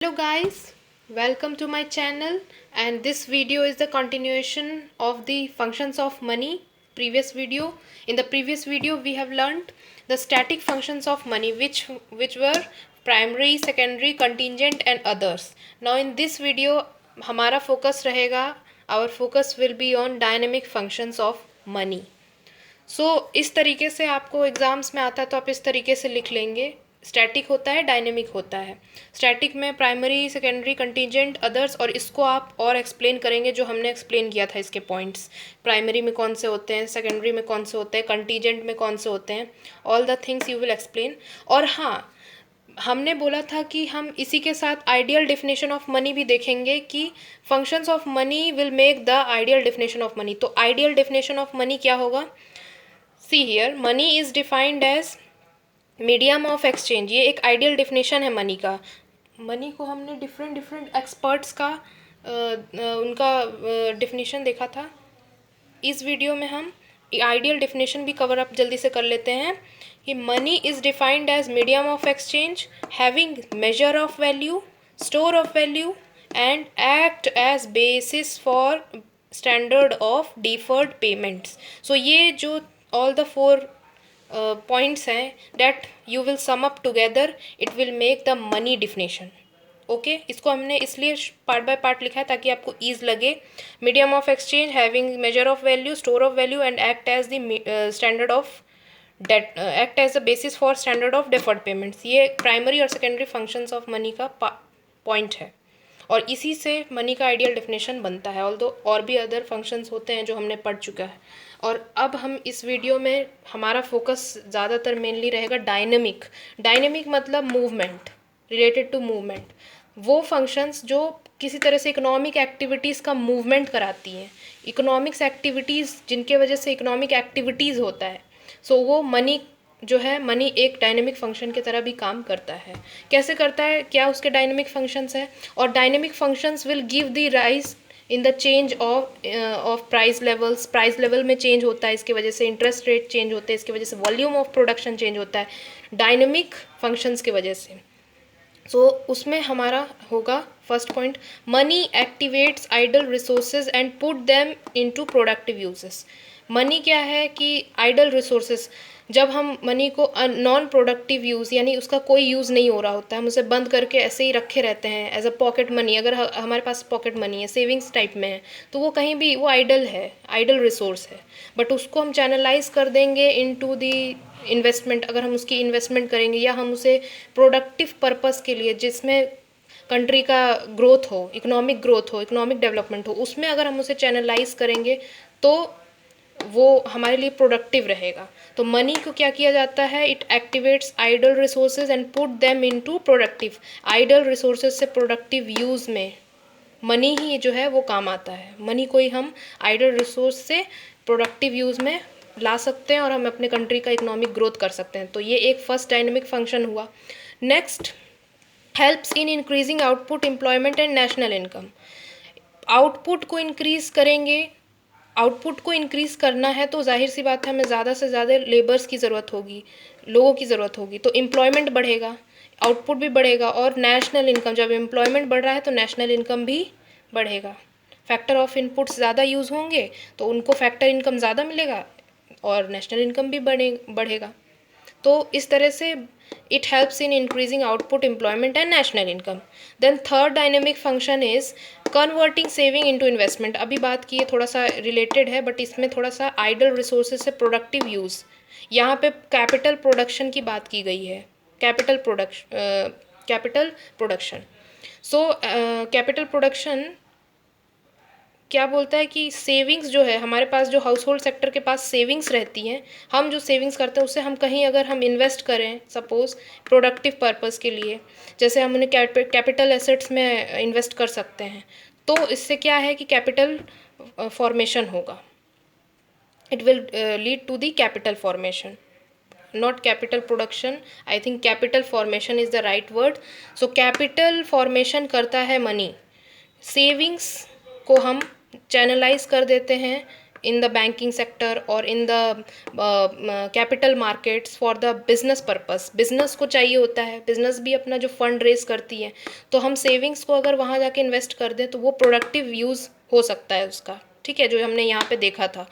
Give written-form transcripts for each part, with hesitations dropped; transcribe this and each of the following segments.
Hello guys, welcome to my channel, and this video is the continuation of the functions of money previous video. In the previous video we have learned the static functions of money which were primary, secondary, contingent and others. Now in this video हमारा focus रहेगा, our focus will be on dynamic functions of money. इस तरीके से आपको exams में आता है तो आप इस तरीके से लिख लेंगे. स्टैटिक होता है, डायनेमिक होता है. स्टैटिक में प्राइमरी, सेकेंडरी, कंटीजेंट, अदर्स, और इसको आप और एक्सप्लेन करेंगे जो हमने एक्सप्लेन किया था इसके पॉइंट्स. प्राइमरी में कौन से होते हैं, सेकेंडरी में कौन से होते हैं, कंटीजेंट में कौन से होते हैं, all the things you will explain. और हाँ, हमने बोला था कि हम इसी के साथ आइडियल डेफिनेशन ऑफ मनी भी देखेंगे कि functions of money will make the ideal definition of money. तो आइडियल डेफिनेशन ऑफ मनी क्या होगा? See here, money is defined as medium of exchange. ये एक आइडियल डेफिनेशन है मनी का. मनी को हमने डिफरेंट एक्सपर्ट्स का उनका डेफिनेशन देखा था. इस वीडियो में हम आइडियल डेफिनेशन भी कवर अप जल्दी से कर लेते हैं कि money is defined as medium of exchange having measure of value, store of value and act as basis for standard of deferred payments. So ये जो all the four points हैं that you will sum up together, it will make the money definition. Okay, इसको हमने इसलिए part by part लिखा है ताकि आपको ईज लगे. Medium of exchange, having measure of value, store of value and act as the standard of debt, act as the basis for standard of deferred payments. ये primary और secondary functions of money का point है और इसी से money का ideal definition बनता है. ऑल्दो और भी अदर फंक्शंस होते हैं जो हमने पढ़ चुका है. और अब हम इस वीडियो में हमारा फोकस ज़्यादातर मेनली रहेगा डायनेमिक. डायनेमिक मतलब मूवमेंट, रिलेटेड टू मूवमेंट. वो फंक्शंस जो किसी तरह से इकोनॉमिक एक्टिविटीज़ का मूवमेंट कराती हैं. इकोनॉमिक्स एक्टिविटीज़ जिनके वजह से इकोनॉमिक एक्टिविटीज़ होता है. वो मनी जो है, मनी एक डायनेमिक फंक्शन की तरह भी काम करता है. कैसे करता है, क्या उसके डायनेमिक फंक्शंस है? और dynamic functions will give the rise in the change of price levels. Price level में चेंज होता है, इसकी वजह से इंटरेस्ट रेट चेंज होते हैं, इसकी वजह से वॉल्यूम ऑफ प्रोडक्शन चेंज होता है डायनेमिक फंक्शंस की वजह से. उसमें हमारा होगा first point, money activates idle resources and put them into productive uses. Money क्या है कि आइडल रिसोर्सेज, जब हम मनी को नॉन प्रोडक्टिव यूज़ यानी उसका कोई यूज़ नहीं हो रहा होता है, हम उसे बंद करके ऐसे ही रखे रहते हैं एज अ पॉकेट मनी. अगर हमारे पास पॉकेट मनी है, सेविंग्स टाइप में है, तो वो कहीं भी वो आइडल है, आइडल रिसोर्स है. बट उसको हम चैनलाइज कर देंगे इनटू दी इन्वेस्टमेंट. अगर हम उसकी इन्वेस्टमेंट करेंगे या हम उसे प्रोडक्टिव पर्पस के लिए, जिसमें कंट्री का ग्रोथ हो, इकोनॉमिक ग्रोथ हो, इकोनॉमिक डेवलपमेंट हो, उसमें अगर हम उसे चैनलाइज करेंगे तो वो हमारे लिए प्रोडक्टिव रहेगा. तो मनी को क्या किया जाता है, it activates idle resources and put them into productive. Idle resources से प्रोडक्टिव यूज़ में मनी ही जो है वो काम आता है. मनी को ही हम आइडल रिसोर्स से प्रोडक्टिव यूज़ में ला सकते हैं और हम अपने कंट्री का इकोनॉमिक ग्रोथ कर सकते हैं. तो ये एक फर्स्ट डायनेमिक फंक्शन हुआ. Next, helps in increasing output, employment and national income. Output को इंक्रीज़ करेंगे. आउटपुट को इंक्रीज़ करना है तो जाहिर सी बात है हमें ज़्यादा से ज़्यादा लेबर्स की ज़रूरत होगी, लोगों की ज़रूरत होगी. तो एम्प्लॉयमेंट बढ़ेगा, आउटपुट भी बढ़ेगा, और नेशनल इनकम, जब एम्प्लॉयमेंट बढ़ रहा है तो नेशनल इनकम भी बढ़ेगा. फैक्टर ऑफ इनपुट्स ज़्यादा यूज़ होंगे तो उनको फैक्टर इनकम ज़्यादा मिलेगा और नेशनल इनकम भी बढ़ेगा. तो इस तरह से it helps in increasing output, employment and national income. Then third dynamic function is converting saving into investment. अभी बात की है, थोड़ा सा रिलेटेड है बट इसमें थोड़ा सा आइडल रिसोर्सेज से प्रोडक्टिव यूज़. यहाँ पे कैपिटल प्रोडक्शन की बात की गई है. Capital production. कैपिटल प्रोडक्शन क्या बोलता है कि सेविंग्स जो है हमारे पास, जो हाउस होल्ड सेक्टर के पास सेविंग्स रहती हैं, हम जो सेविंग्स करते हैं उससे हम कहीं अगर हम इन्वेस्ट करें सपोज़ प्रोडक्टिव पर्पस के लिए, जैसे हम उन्हें कैपिटल एसेट्स में इन्वेस्ट कर सकते हैं, तो इससे क्या है कि कैपिटल फॉर्मेशन होगा. It will lead to the capital formation, not capital production. I think capital formation is the right word. So capital formation करता है मनी. सेविंग्स को हम चैनलाइज कर देते हैं in the banking sector or in the capital markets for the business purpose. business को चाहिए होता है, business भी अपना जो फंड रेज करती है, तो हम सेविंग्स को अगर वहाँ जाके इन्वेस्ट कर दें तो वो प्रोडक्टिव यूज़ हो सकता है उसका, ठीक है, जो हमने यहाँ पे देखा था।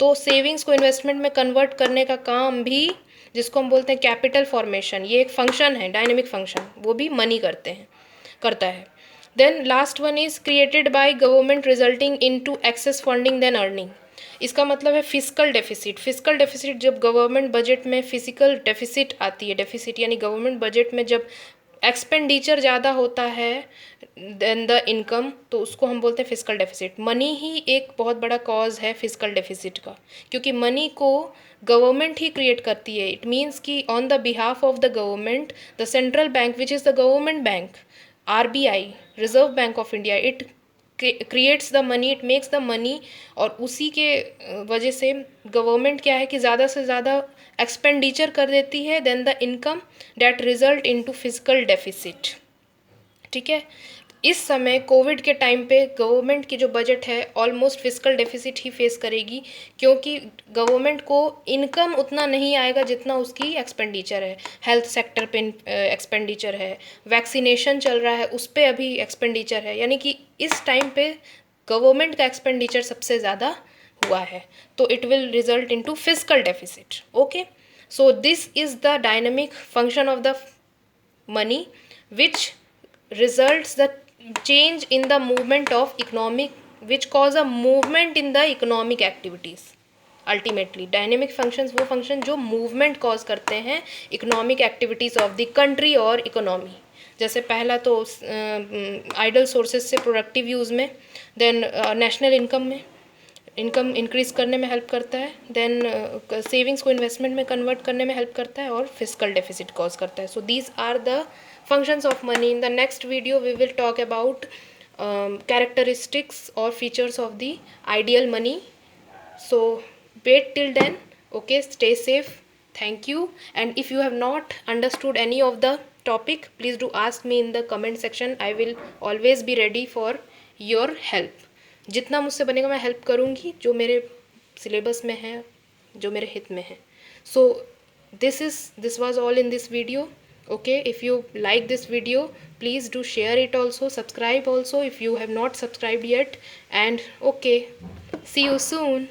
तो सेविंग्स को इन्वेस्टमेंट में कन्वर्ट करने का काम भी, जिसको हम बोलते हैं कैपिटल फॉर्मेशन, ये एक फंक्शन है, डायनेमिक फंक्शन, वो भी मनी करता है। Then last one is created by government resulting into excess funding then earning. इसका मतलब है फिजिकल डेफिसिट। फिजिकल डेफिसिट जब गवर्नमेंट बजट में फिजिकल डेफिसिट आती है, डेफिसिट यानी गवर्नमेंट बजट में जब एक्सपेंडिचर ज़्यादा होता है देन द इनकम, तो उसको हम बोलते हैं फिजिकल डेफिसिट। मनी ही एक बहुत बड़ा कॉज है फिजिकल डेफिसिट का, क्योंकि मनी को गवर्नमेंट ही क्रिएट करती है। इट मीन्स कि on the behalf of the government, the central bank which is the government bank, RBI, reserve bank of India, it creates the money, it makes the money, और उसी के वजह से government क्या है कि ज़्यादा से ज़्यादा एक्सपेंडिचर कर देती है then the income, that result into physical deficit, ठीक है। इस समय कोविड के टाइम पे गवर्नमेंट की जो बजट है ऑलमोस्ट फिजिकल डेफिसिट ही फेस करेगी, क्योंकि गवर्नमेंट को इनकम उतना नहीं आएगा जितना उसकी एक्सपेंडिचर है। हेल्थ सेक्टर पे एक्सपेंडिचर है, वैक्सीनेशन चल रहा है उस पर अभी एक्सपेंडिचर है, यानी कि इस टाइम पे गवर्नमेंट का एक्सपेंडिचर सबसे ज़्यादा हुआ है, तो it will result into physical deficit. Okay, so this is the dynamic function of the money which results the change in the movement of economic, which cause a movement in the economic activities। Ultimately dynamic functions वो function जो movement cause करते हैं economic activities of the country और economy. जैसे पहला तो idol sources से productive use में, देन नेशनल इनकम में, इनकम इंक्रीज करने में हेल्प करता है, देन सेविंग्स को इन्वेस्टमेंट में कन्वर्ट करने में हेल्प करता है, और फिजिकल डेफिसिट कॉज करता है। So these are the functions of money. In the next video we will talk about characteristics or features of the ideal money. So wait till then. Okay, stay safe. Thank you. And if you have not understood any of the topic, please do ask me in the comment section. I will always be ready for your help. जितना मुझसे बनेगा मैं help करूँगी, जो मेरे syllabus में है, जो मेरे हित में है। So this was all in this video. Okay, if you like this video, please do share it also, subscribe also if you have not subscribed yet, and okay, see you soon.